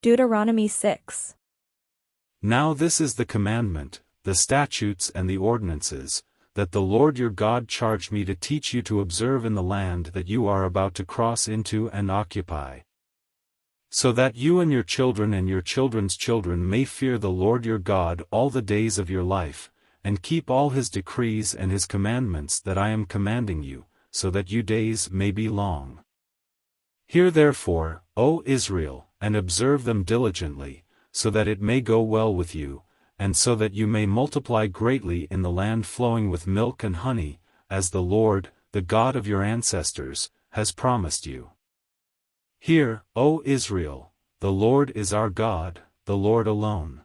Deuteronomy 6. Now this is the commandment, the statutes and the ordinances, that the Lord your God charged me to teach you to observe in the land that you are about to cross into and occupy, so that you and your children's children may fear the Lord your God all the days of your life, and keep all his decrees and his commandments that I am commanding you, so that your days may be long. Hear therefore, O Israel, and observe them diligently, so that it may go well with you, and so that you may multiply greatly in the land flowing with milk and honey, as the Lord, the God of your ancestors, has promised you. Hear, O Israel, the Lord is our God, the Lord alone.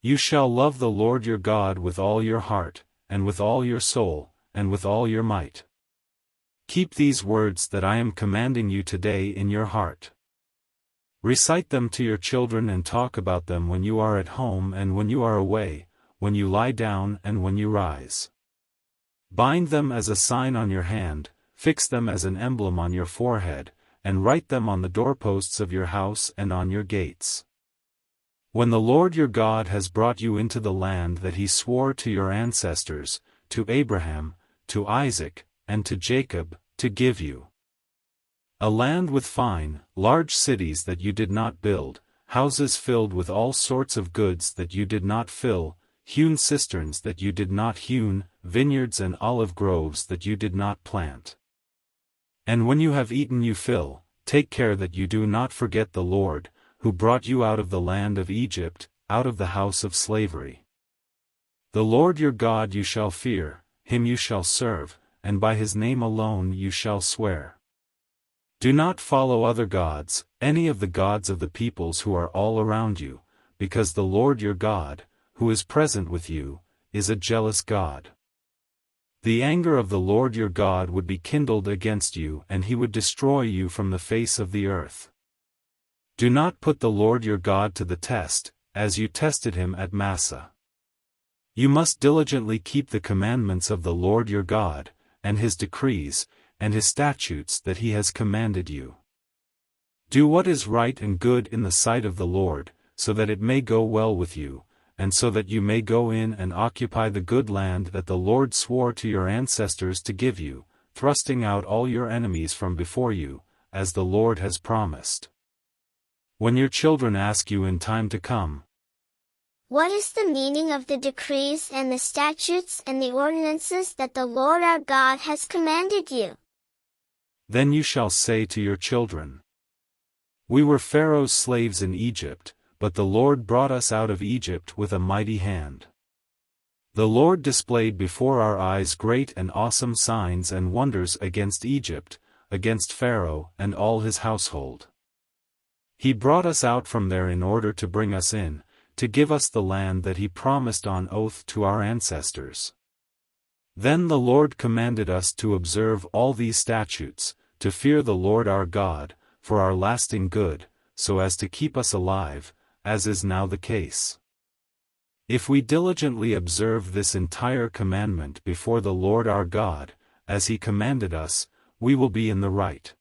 You shall love the Lord your God with all your heart, and with all your soul, and with all your might. Keep these words that I am commanding you today in your heart. Recite them to your children and talk about them when you are at home and when you are away, when you lie down and when you rise. Bind them as a sign on your hand, fix them as an emblem on your forehead, and write them on the doorposts of your house and on your gates. When the Lord your God has brought you into the land that he swore to your ancestors, to Abraham, to Isaac, and to Jacob, to give you, a land with fine, large cities that you did not build, houses filled with all sorts of goods that you did not fill, hewn cisterns that you did not hewn, vineyards and olive groves that you did not plant. And when you have eaten you fill, take care that you do not forget the Lord, who brought you out of the land of Egypt, out of the house of slavery. The Lord your God you shall fear, him you shall serve, and by his name alone you shall swear. Do not follow other gods, any of the gods of the peoples who are all around you, because the Lord your God, who is present with you, is a jealous God. The anger of the Lord your God would be kindled against you and he would destroy you from the face of the earth. Do not put the Lord your God to the test, as you tested him at Massah. You must diligently keep the commandments of the Lord your God, and his decrees, and his statutes that he has commanded you. Do what is right and good in the sight of the Lord, so that it may go well with you, and so that you may go in and occupy the good land that the Lord swore to your ancestors to give you, thrusting out all your enemies from before you, as the Lord has promised. When your children ask you in time to come, "What is the meaning of the decrees and the statutes and the ordinances that the Lord our God has commanded you?" then you shall say to your children, "We were Pharaoh's slaves in Egypt, but the Lord brought us out of Egypt with a mighty hand. The Lord displayed before our eyes great and awesome signs and wonders against Egypt, against Pharaoh and all his household. He brought us out from there in order to bring us in, to give us the land that he promised on oath to our ancestors. Then the Lord commanded us to observe all these statutes, to fear the Lord our God, for our lasting good, so as to keep us alive, as is now the case. If we diligently observe this entire commandment before the Lord our God, as he commanded us, we will be in the right.